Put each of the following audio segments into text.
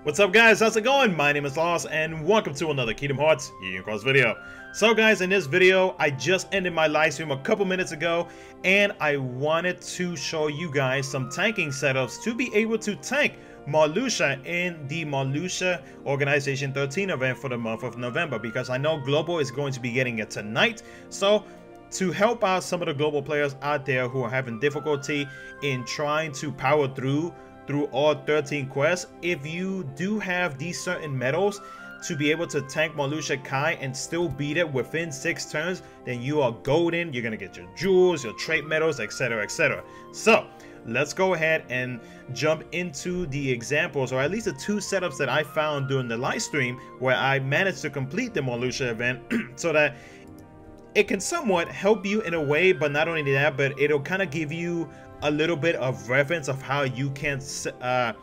What's up guys, how's it going? My name is Lost and welcome to another Kingdom Hearts KHUx video. So guys, in this video, I just ended my live stream a couple minutes ago and I wanted to show you guys some tanking setups to be able to tank Marluxia in the Marluxia Organization 13 event for the month of November, because I know Global is going to be getting it tonight. So to help out some of the global players out there who are having difficulty in trying to power through all 13 quests, if you do have these certain medals to be able to tank Marluxia Kai and still beat it within 6 turns, then you are golden. You're gonna get your jewels, your trait medals, etc, etc. So let's go ahead and jump into the examples, or at least the 2 setups that I found during the live stream where I managed to complete the Marluxia event so that it can somewhat help you in a way, but not only that, but it'll kind of give you a little bit of reference of how you can set up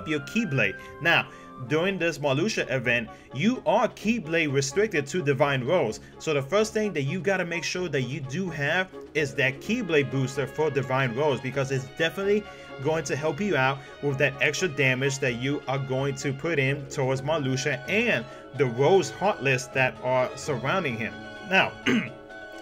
your Keyblade. Now, during this Marluxia event, you are Keyblade restricted to Divine Rose. So the first thing that you got to make sure that you do have is that Keyblade booster for Divine Rose, because it's definitely going to help you out with that extra damage that you are going to put in towards Marluxia and the Rose Heartless that are surrounding him. Now,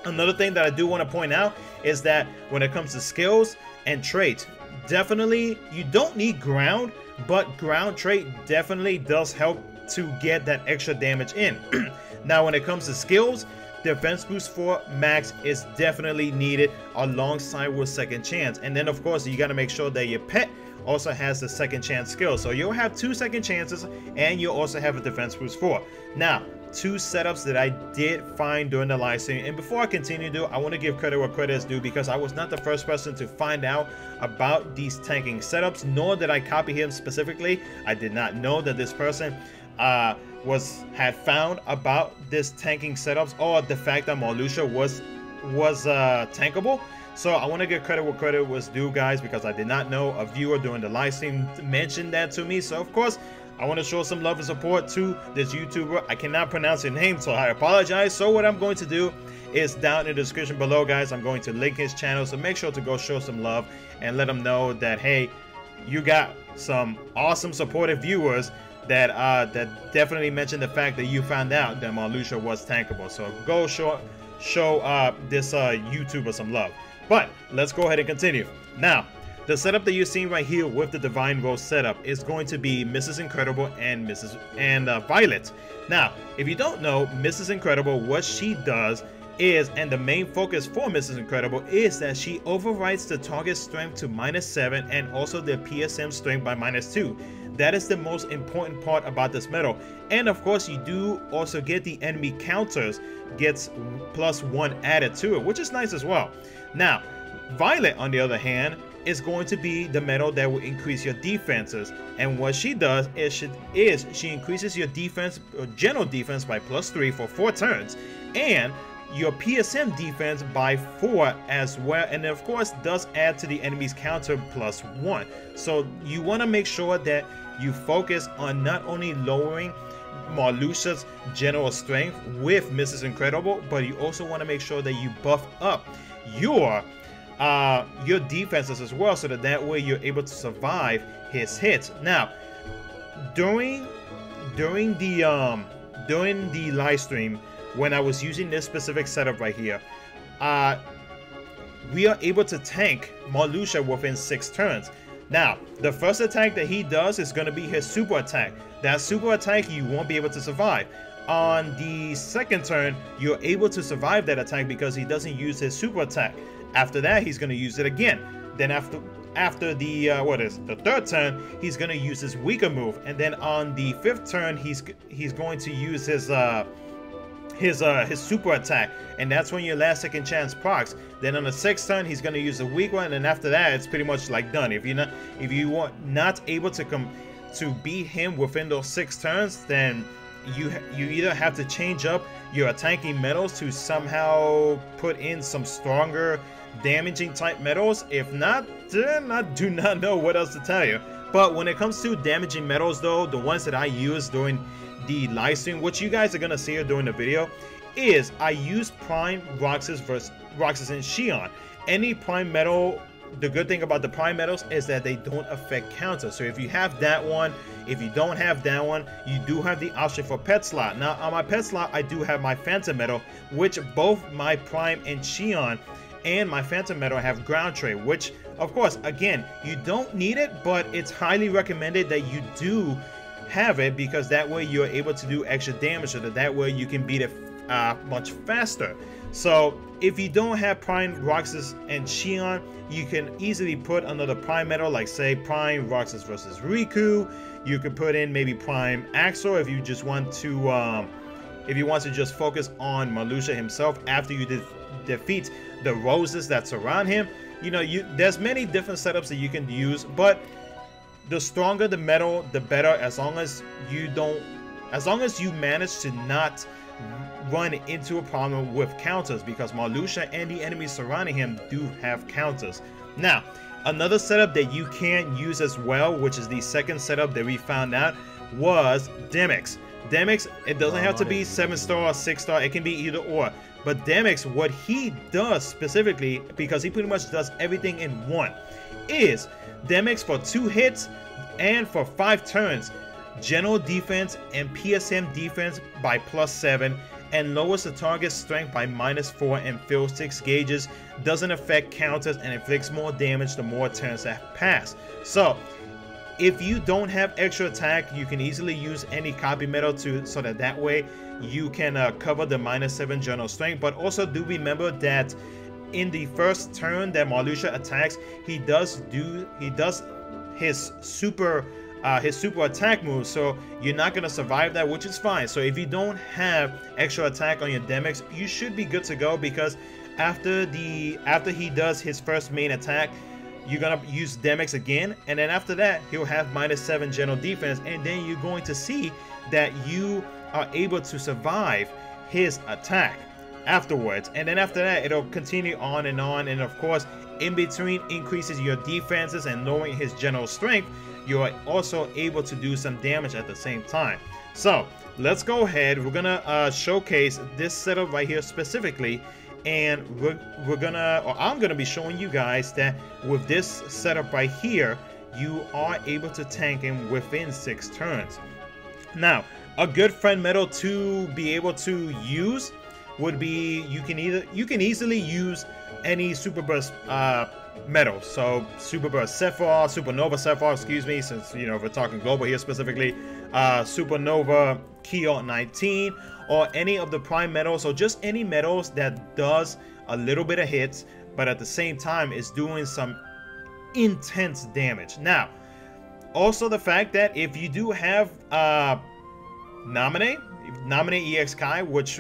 another thing that I do want to point out is that when it comes to skills and traits, definitely you don't need ground, but ground trait definitely does help to get that extra damage in. Now, when it comes to skills, defense boost for max is definitely needed alongside with second chance. And then of course you got to make sure that your pet also has the second chance skill, so you'll have 2 second chances and you'll also have a defense boost 4. Now, 2 setups that I did find during the live stream, and before I continue, I want to give credit where credit is due, because I was not the first person to find out about these tanking setups, nor did I copy him specifically. I did not know that this person had found about this tanking setups, or the fact that Marluxia was tankable. So I want to give credit where credit was due, guys, because I did not know. A viewer during the live stream mentioned that to me, so of course I want to show some love and support to this YouTuber. I cannot pronounce his name, so I apologize. So what I'm going to do is down in the description below, guys, I'm going to link his channel, so make sure to go show some love and let him know that, hey, you got some awesome supportive viewers that definitely mentioned the fact that you found out that Marluxia was tankable. So go show this YouTuber some love. But let's go ahead and continue. Now, the setup that you're seeing right here with the Divine Rose setup is going to be Mrs. Incredible and Violet. Now, if you don't know Mrs. Incredible, what she does is, and the main focus for Mrs. Incredible is that she overwrites the target strength to -7 and also the PSM strength by -2. That is the most important part about this medal. And of course, you do also get the enemy counters gets +1 added to it, which is nice as well. Now, Violet, on the other hand, is going to be the medal that will increase your defenses, and what she does is she increases your defense, or general defense, by +3 for 4 turns, and your PSM defense by 4 as well, and then of course does add to the enemy's counter +1. So you want to make sure that you focus on not only lowering Marluxia's general strength with Mrs. Incredible, but you also want to make sure that you buff up your defenses as well, so that way you're able to survive his hits. Now, during the live stream, when I was using this specific setup right here, we are able to tank Marluxia within 6 turns. Now, the first attack that he does is going to be his super attack. That super attack you won't be able to survive. On the second turn, you're able to survive that attack because he doesn't use his super attack. After that, he's going to use it again. Then after the the 3rd turn, he's going to use his weaker move, and then on the 5th turn, he's going to use his super attack, and that's when your last second chance procs. Then on the 6th turn, he's going to use the weak one, and after that, it's pretty much like done. If you are not able to beat him within those 6 turns, then you either have to change up your attacking medals to somehow put in some stronger damaging type medals. If not, then I do not know what else to tell you. But when it comes to damaging medals, though, the ones that I use during the live stream, which you guys are gonna see during the video, is I use Prime Roxas and Xion. Any Prime medal the good thing about the prime metals is that they don't affect counters. So if you have that one, if you don't have that one, you do have the option for pet slot. Now on my pet slot, I do have my phantom metal, which both my prime and Xion and my phantom metal have ground trade, which of course, again, you don't need it, but it's highly recommended that you do have it, because that way you're able to do extra damage, so that way you can beat it much faster. So if you don't have prime Roxas and Xion, you can easily put another prime metal, like say prime Roxas versus Riku. You could put in maybe prime Axel if you just want to just focus on Marluxia himself after you defeat the roses that surround him. You know, there's many different setups that you can use, but the stronger the metal, the better, as long as you manage to not run into a problem with counters, because Marluxia and the enemies surrounding him do have counters. Now, another setup that you can use as well, which is the second setup that we found out, was Demyx. Demyx, it doesn't have to be 7-star or 6-star, it can be either or. But Demyx, what he does specifically, because he pretty much does everything in one, is Demyx for 2 hits and for 5 turns, general defense and PSM defense by +7, and lowers the target's strength by -4 and fills 6 gauges, doesn't affect counters, and inflicts more damage the more turns that pass. So if you don't have extra attack, you can easily use any copy metal so that way you can cover the -7 general strength. But also do remember that in the first turn that Marluxia attacks, he does his super attack move, so you're not gonna survive that, which is fine. So if you don't have extra attack on your Demyx, you should be good to go, because after he does his first main attack, you're gonna use Demyx again, and then after that he'll have -7 general defense, and then you're going to see that you are able to survive his attack afterwards. And then after that, it'll continue on, and of course in between increases your defenses and lowering his general strength, you're also able to do some damage at the same time. So let's go ahead, we're gonna showcase this setup right here specifically, and I'm gonna be showing you guys that with this setup right here, you are able to tank him within 6 turns. Now, a good friend metal to be able to use would be, you can easily use any super burst metal. So super burst Sephiroth, supernova Sephiroth, excuse me, since we're talking global here specifically, supernova Kyo 19, or any of the prime metals, or just any metals that does a little bit of hits, but at the same time is doing some intense damage. Now, also the fact that if you do have Nominate EX Kai, which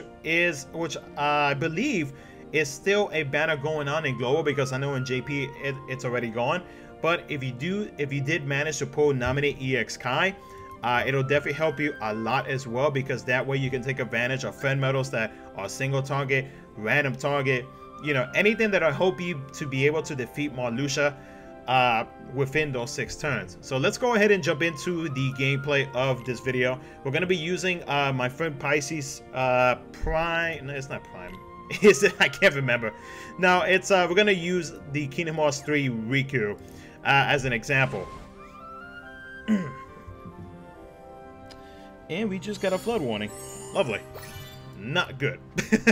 I believe is still a banner going on in global, because I know in JP it's already gone. But if you did manage to pull Nominate EX Kai, it'll definitely help you a lot as well, because that way you can take advantage of friend medals that are single target, random target, anything that'll help you to be able to defeat Marluxia within those 6 turns. So let's go ahead and jump into the gameplay of this video. We're going to be using my friend Pisces Prime. No, it's not Prime. Is it? I can't remember. No, it's we're going to use the Kingdom Hearts 3 Riku as an example. And we just got a flood warning. Lovely. Not good.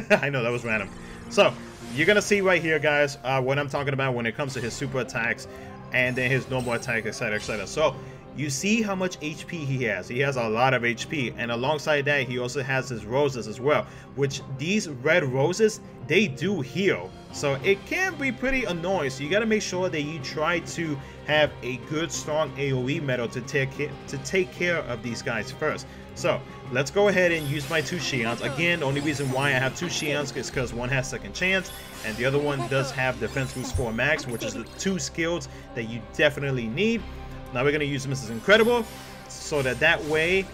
I know that was random. So you're gonna see right here, guys, what I'm talking about when it comes to his super attacks and then his normal attack, etc, etc. So you see how much HP he has. He has a lot of HP, and alongside that he also has his roses as well, which these red roses, they do heal, so it can be pretty annoying. So you got to make sure that you try to have a good strong AoE metal to take care of these guys first. So let's go ahead and use my 2 Xions. Again, the only reason why I have 2 Xions is because one has second chance and the other one does have defense boost 4 max, which is the 2 skills that you definitely need. Now we're going to use Mrs. Incredible, so that way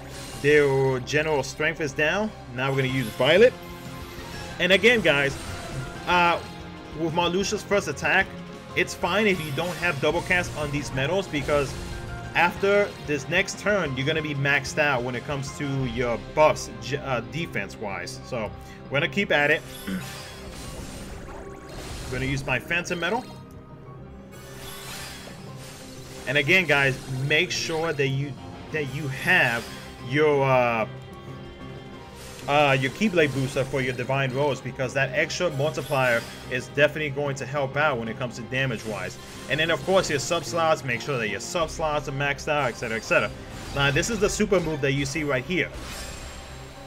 their general strength is down. Now we're going to use Violet. And again, guys, with Marluxia's first attack, it's fine if you don't have double cast on these medals, because after this next turn, you're going to be maxed out when it comes to your buffs defense-wise. So we're going to keep at it. I'm going to use my Phantom Metal. And again, guys, make sure that you have your Keyblade booster for your Divine Rose, because that extra multiplier is definitely going to help out when it comes to damage wise. And then of course your sub slots, make sure that your sub slots are maxed out, etc, etc. Now this is the super move that you see right here.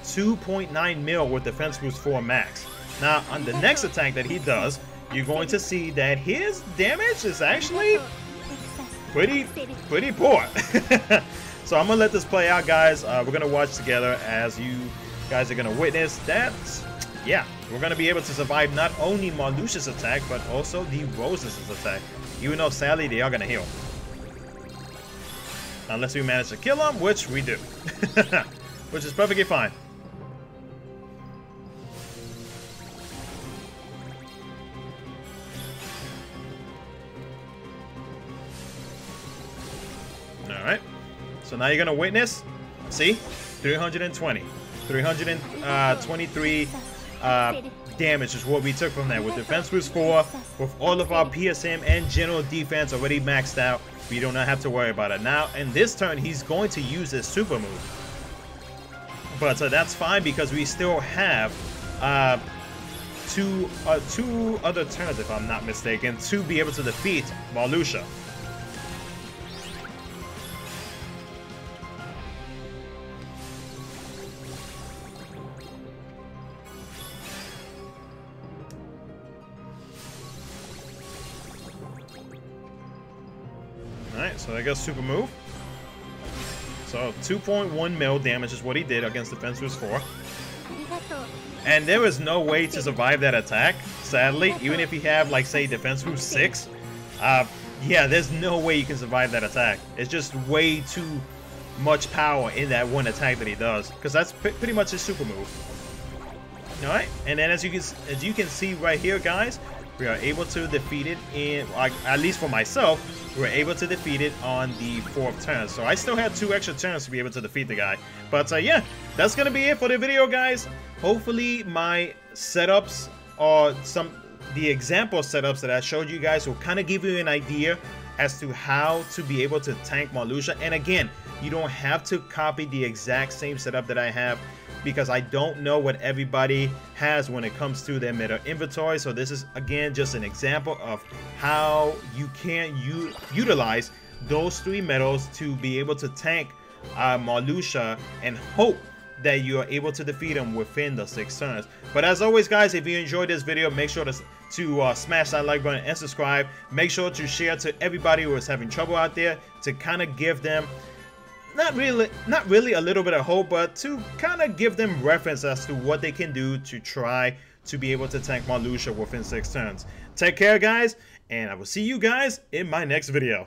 2.9 mil with defense boost 4 max. Now on the next attack that he does, you're going to see that his damage is actually pretty poor. So I'm gonna let this play out, guys. We're gonna watch together as you guys are gonna witness that. Yeah, we're gonna be able to survive not only Marluxia's attack, but also the Rose's attack, even though sadly they are gonna heal, unless we manage to kill them, which we do. Which is perfectly fine. Alright, so now you're gonna witness, see, 320, 323 damage is what we took from that, with defense boost 4, with all of our PSM and general defense already maxed out. We do not have to worry about it. Now in this turn he's going to use his super move, but that's fine because we still have two other turns, if I'm not mistaken, to be able to defeat Marluxia. Alright, so I guess super move. So 2.1 mil damage is what he did against defense boost 4. And there is no way to survive that attack, sadly. Even if you have, like, say, defense boost 6. Yeah, there's no way you can survive that attack. It's just way too much power in that one attack that he does, because that's pretty much his super move. Alright, and then as you can see right here, guys, we are able to defeat it in, like, at least for myself, we were able to defeat it on the 4th turn. So I still had 2 extra turns to be able to defeat the guy. But yeah, that's gonna be it for the video, guys. Hopefully my setups, or the example setups that I showed you guys, will kind of give you an idea as to how to be able to tank Marluxia. And again, you don't have to copy the exact same setup that I have, because I don't know what everybody has when it comes to their meta inventory. So this is, again, just an example of how you can utilize those 3 medals to be able to tank Marluxia and hope that you are able to defeat him within the 6 turns. But as always, guys, if you enjoyed this video, make sure to smash that like button and subscribe. Make sure to share to everybody who is having trouble out there, to kind of give them not really a little bit of hope, but to kind of give them reference as to what they can do to try to be able to tank Marluxia within 6 turns. Take care, guys, and I will see you guys in my next video.